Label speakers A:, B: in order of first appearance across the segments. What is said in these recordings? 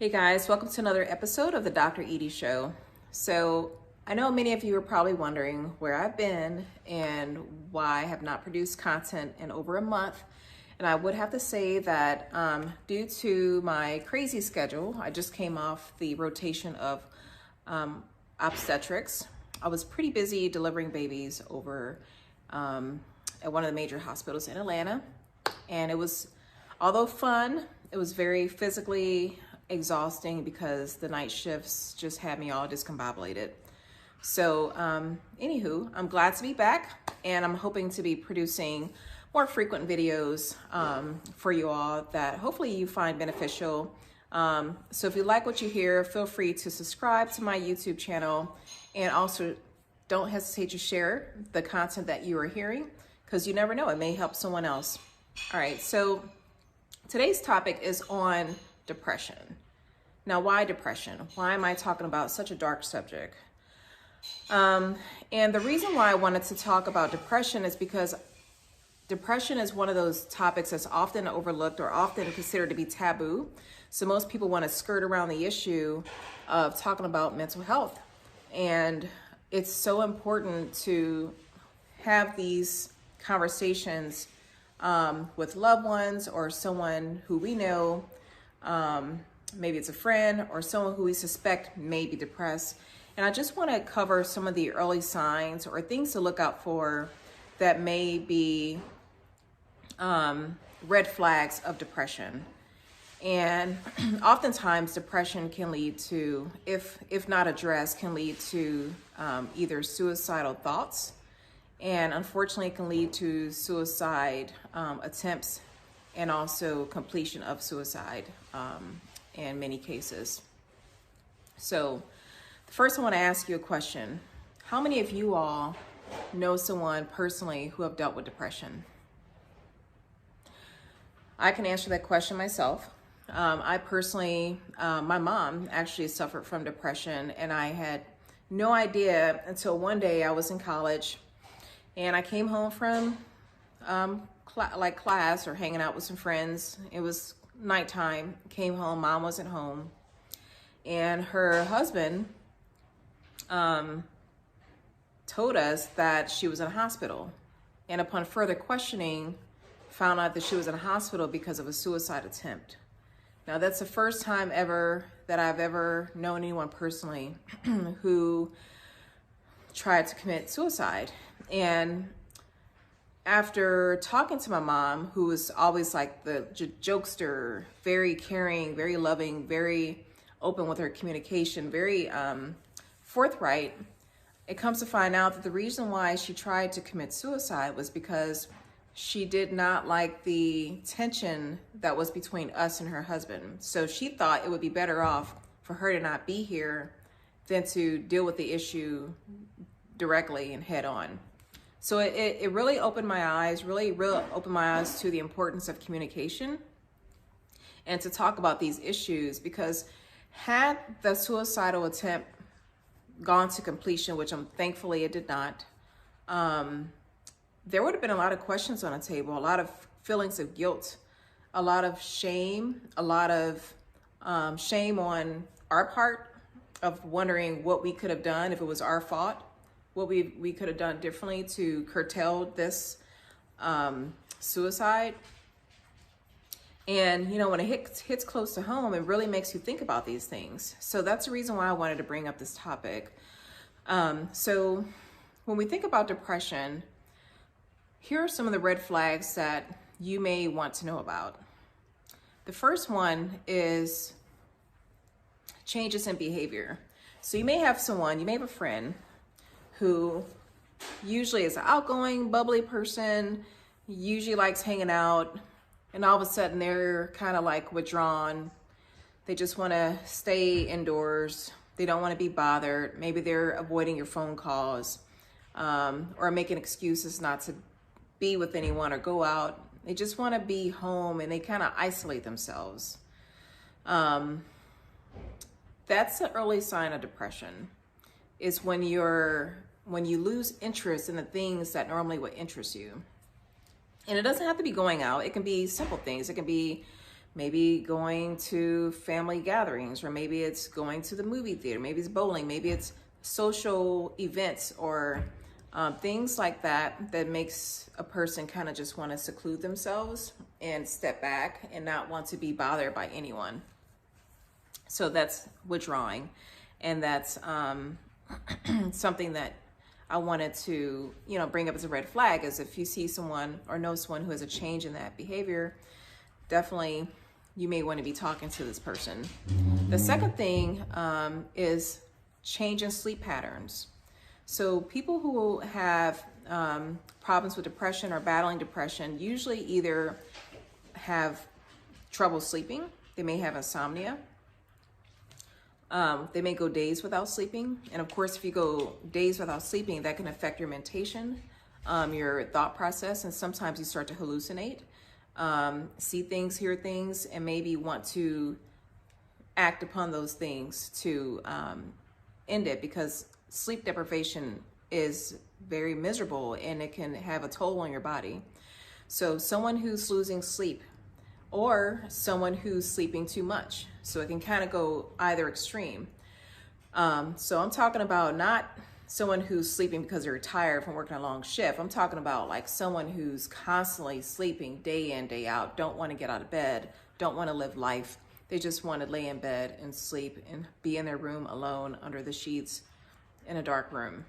A: Hey guys, welcome to another episode of the Dr.Eide Show. So I know many of you are probably wondering where I've been and why I have not produced content in over a month. And I would have to say that due to my crazy schedule, I just came off the rotation of obstetrics. I was pretty busy delivering babies over at one of the major hospitals in Atlanta. And it was, although fun, it was very physically exhausting because the night shifts just had me all discombobulated. So anywho, I'm glad to be back, and I'm hoping to be producing more frequent videos for you all that hopefully you find beneficial. So if you like what you hear, feel free to subscribe to my YouTube channel, and also don't hesitate to share the content that you are hearing, because you never know, it may help someone else. All right, so today's topic is on depression. Now, why depression? Why am I talking about such a dark subject? And the reason why I wanted to talk about depression is because depression is one of those topics that's often overlooked or often considered to be taboo. So most people want to skirt around the issue of talking about mental health. And it's so important to have these conversations with loved ones or someone who we know, maybe it's a friend or someone who we suspect may be depressed. And I just want to cover some of the early signs or things to look out for that may be red flags of depression. And oftentimes depression can lead to, if not addressed, can lead to either suicidal thoughts, and unfortunately it can lead to suicide attempts and also completion of suicide in many cases. So first I want to ask you a question. How many of you all know someone personally who have dealt with depression? I can answer that question myself. I personally, my mom actually suffered from depression, and I had no idea until one day I was in college and I came home from class or hanging out with some friends. It was nighttime, came home, mom wasn't home, and her husband told us that she was in a hospital. And upon further questioning, found out that she was in a hospital because of a suicide attempt. Now, that's the first time ever that I've ever known anyone personally who tried to commit suicide. And after talking to my mom, who was always like the jokester, very caring, very loving, very open with her communication, very forthright, it comes to find out that the reason why she tried to commit suicide was because she did not like the tension that was between us and her husband. So she thought it would be better off for her to not be here than to deal with the issue directly and head on. So it really opened my eyes, really opened my eyes to the importance of communication and to talk about these issues, because had the suicidal attempt gone to completion, which thankfully it did not, there would have been a lot of questions on the table, a lot of feelings of guilt, a lot of shame, a lot of shame on our part of wondering what we could have done if it was our fault, what we could have done differently to curtail this suicide. And, you know, when it hits close to home, it really makes you think about these things. So that's the reason why I wanted to bring up this topic. So when we think about depression, here are some of the red flags that you may want to know about. The first one is changes in behavior. So you may have a friend who usually is an outgoing, bubbly person, usually likes hanging out, and all of a sudden they're kind of like withdrawn. They just want to stay indoors. They don't want to be bothered. Maybe they're avoiding your phone calls or making excuses not to be with anyone or go out. They just want to be home, and they kind of isolate themselves. That's an early sign of depression, is when you lose interest in the things that normally would interest you. And it doesn't have to be going out. It can be simple things. It can be maybe going to family gatherings, or maybe it's going to the movie theater, maybe it's bowling, maybe it's social events, or things like that that makes a person kind of just want to seclude themselves and step back and not want to be bothered by anyone. So that's withdrawing, and that's something that I wanted to, bring up as a red flag. Is if you see someone or know someone who has a change in that behavior, definitely you may want to be talking to this person. The second thing is change in sleep patterns. So people who have problems with depression or battling depression usually either have trouble sleeping, they may have insomnia, they may go days without sleeping. And of course, if you go days without sleeping, that can affect your mentation, your thought process, and sometimes you start to hallucinate, see things, hear things, and maybe want to act upon those things to end it, because sleep deprivation is very miserable and it can have a toll on your body. So someone who's losing sleep, or someone who's sleeping too much. So it can kind of go either extreme. So I'm talking about not someone who's sleeping because they're tired from working a long shift. I'm talking about like someone who's constantly sleeping day in, day out, don't want to get out of bed, don't want to live life. They just want to lay in bed and sleep and be in their room alone under the sheets in a dark room.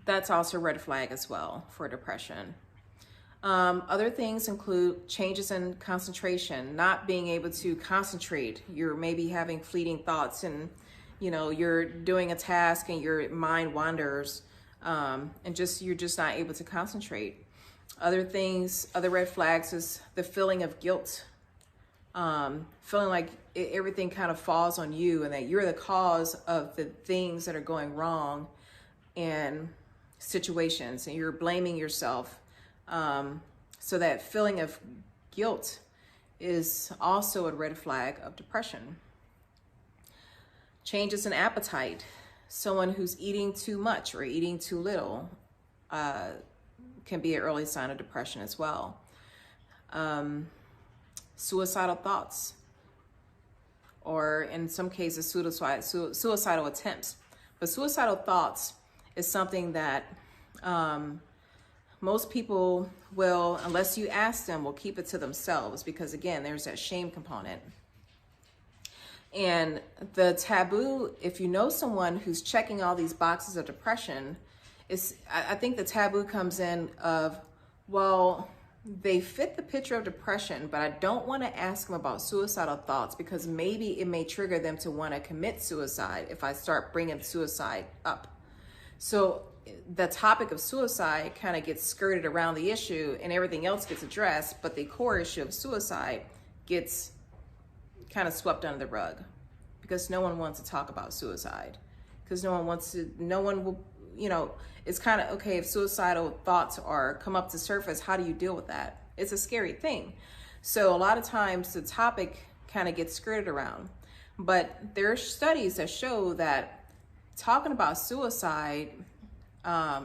A: That's also a red flag as well for depression. Other things include changes in concentration, not being able to concentrate. You're maybe having fleeting thoughts, and you're doing a task and your mind wanders, and you're just not able to concentrate. Other red flags is the feeling of guilt, feeling like everything kind of falls on you and that you're the cause of the things that are going wrong in situations, and you're blaming yourself. So that feeling of guilt is also a red flag of depression. Changes in appetite. Someone who's eating too much or eating too little can be an early sign of depression as well. Suicidal thoughts, or in some cases suicidal attempts. But suicidal thoughts is something that most people will, unless you ask them, will keep it to themselves, because again, there's that shame component. And the taboo, if you know someone who's checking all these boxes of depression, I think the taboo comes in of, well, they fit the picture of depression, but I don't want to ask them about suicidal thoughts because maybe it may trigger them to want to commit suicide if I start bringing suicide up. So the topic of suicide kind of gets skirted around the issue and everything else gets addressed, but the core issue of suicide gets kind of swept under the rug because no one wants to talk about suicide, because no one will, it's kind of, okay, if suicidal thoughts come up to surface, how do you deal with that? It's a scary thing. So a lot of times the topic kind of gets skirted around, but there are studies that show that talking about suicide,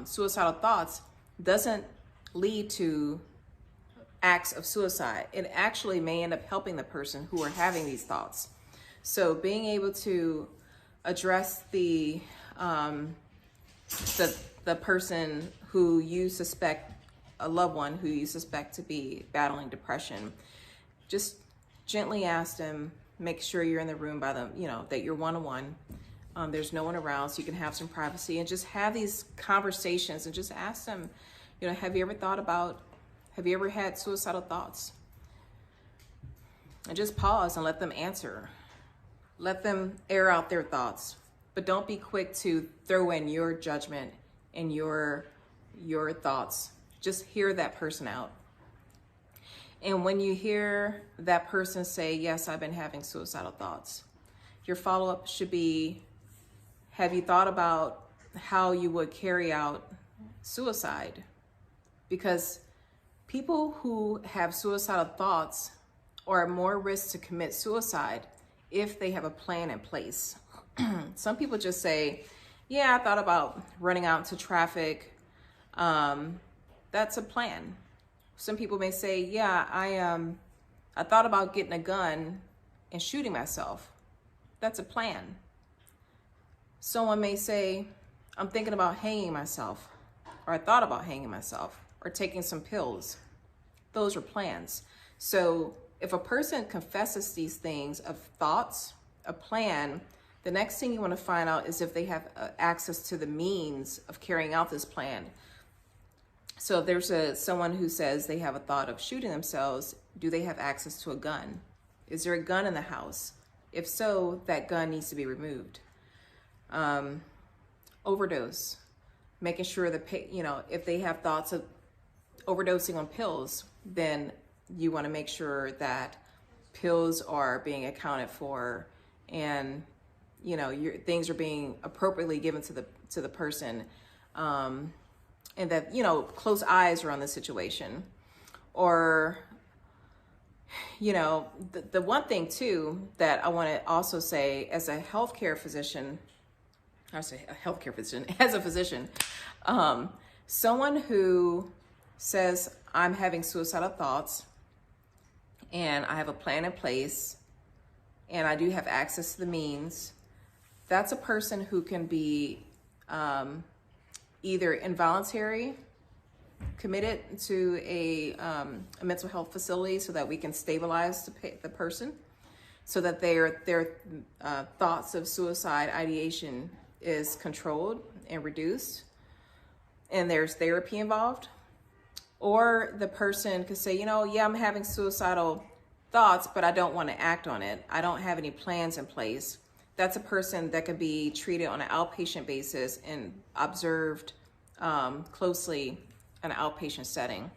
A: suicidal thoughts doesn't lead to acts of suicide. It actually may end up helping the person who are having these thoughts. So being able to address the person who you suspect, a loved one who you suspect to be battling depression, just gently ask them, make sure you're in the room by them, that you're one-on-one. There's no one around, so you can have some privacy and just have these conversations and just ask them, have you ever had suicidal thoughts? And just pause and let them answer. Let them air out their thoughts, but don't be quick to throw in your judgment and your thoughts. Just hear that person out. And when you hear that person say, yes, I've been having suicidal thoughts, your follow-up should be, have you thought about how you would carry out suicide? Because people who have suicidal thoughts are at more risk to commit suicide if they have a plan in place. Some people just say, yeah, I thought about running out into traffic. That's a plan. Some people may say, yeah, I thought about getting a gun and shooting myself. That's a plan. Someone may say, I'm thinking about hanging myself, or I thought about hanging myself, or taking some pills. Those are plans. So if a person confesses these things of thoughts, a plan, the next thing you want to find out is if they have access to the means of carrying out this plan. So if there's someone who says they have a thought of shooting themselves, do they have access to a gun? Is there a gun in the house? If so, that gun needs to be removed. Overdose, making sure that, you know, if they have thoughts of overdosing on pills, then you want to make sure that pills are being accounted for, and you know, things are being appropriately given to the person, and that, you know, close eyes are on the situation. Or, you know, the one thing too that I want to also say as a healthcare physician, as a physician, someone who says, I'm having suicidal thoughts and I have a plan in place and I do have access to the means, that's a person who can be either involuntary, committed to a mental health facility so that we can stabilize the person, so that their thoughts of suicide ideation is controlled and reduced, and there's therapy involved. Or the person could say, you know, yeah, I'm having suicidal thoughts, but I don't want to act on it. I don't have any plans in place. That's a person that could be treated on an outpatient basis and observed closely in an outpatient setting.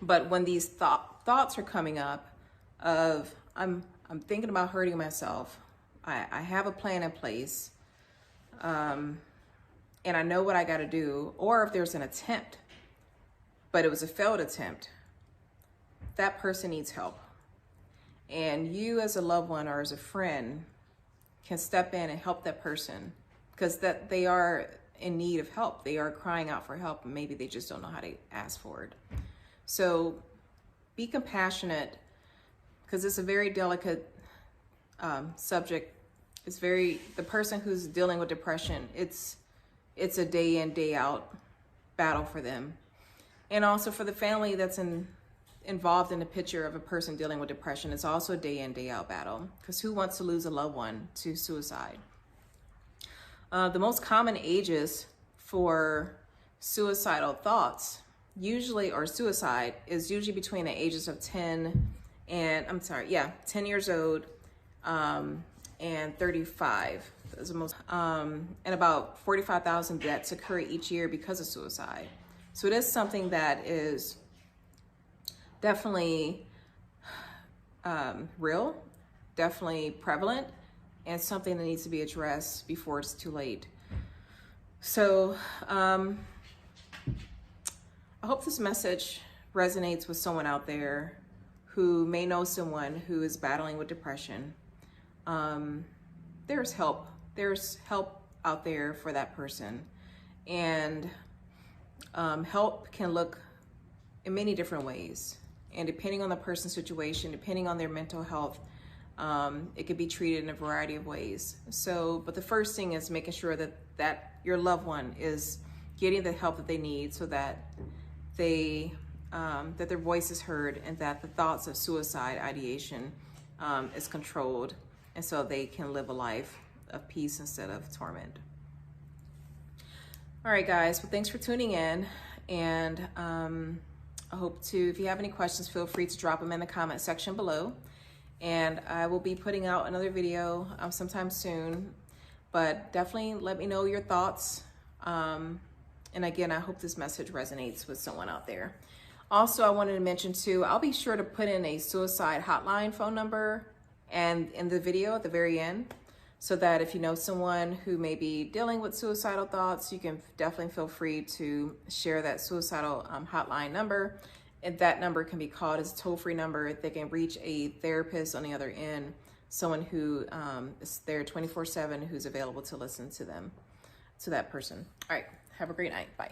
A: But when these thoughts are coming up of, I'm thinking about hurting myself, I have a plan in place, and I know what I got to do, or if there's an attempt, but it was a failed attempt, that person needs help. And you as a loved one or as a friend can step in and help that person, because that they are in need of help. They are crying out for help, and maybe they just don't know how to ask for it. So be compassionate, because it's a very delicate subject. It's the person who's dealing with depression, it's a day in, day out battle for them. And also for the family that's involved in the picture of a person dealing with depression, it's also a day in, day out battle, because who wants to lose a loved one to suicide? The most common ages for suicidal thoughts or suicide is usually between the ages of 10 years old and 35. That's the most, and about 45,000 deaths occur each year because of suicide. So it is something that is definitely real, definitely prevalent, and something that needs to be addressed before it's too late. So I hope this message resonates with someone out there who may know someone who is battling with depression. There's help. There's help out there for that person. And help can look in many different ways. And depending on the person's situation, depending on their mental health, it could be treated in a variety of ways. But the first thing is making sure that your loved one is getting the help that they need, so that that their voice is heard, and that the thoughts of suicide ideation is controlled, and so they can live a life of peace instead of torment. All right, guys. Well, thanks for tuning in, and I hope to, if you have any questions, feel free to drop them in the comment section below. And I will be putting out another video sometime soon, but definitely let me know your thoughts. And again, I hope this message resonates with someone out there. Also, I wanted to mention too, I'll be sure to put in a suicide hotline phone number and in the video at the very end, so that if you know someone who may be dealing with suicidal thoughts, you can definitely feel free to share that suicidal hotline number. And that number can be called as a toll-free number. They can reach a therapist on the other end, someone who is there 24/7, who's available to listen to them, to that person. All right, have a great night. Bye.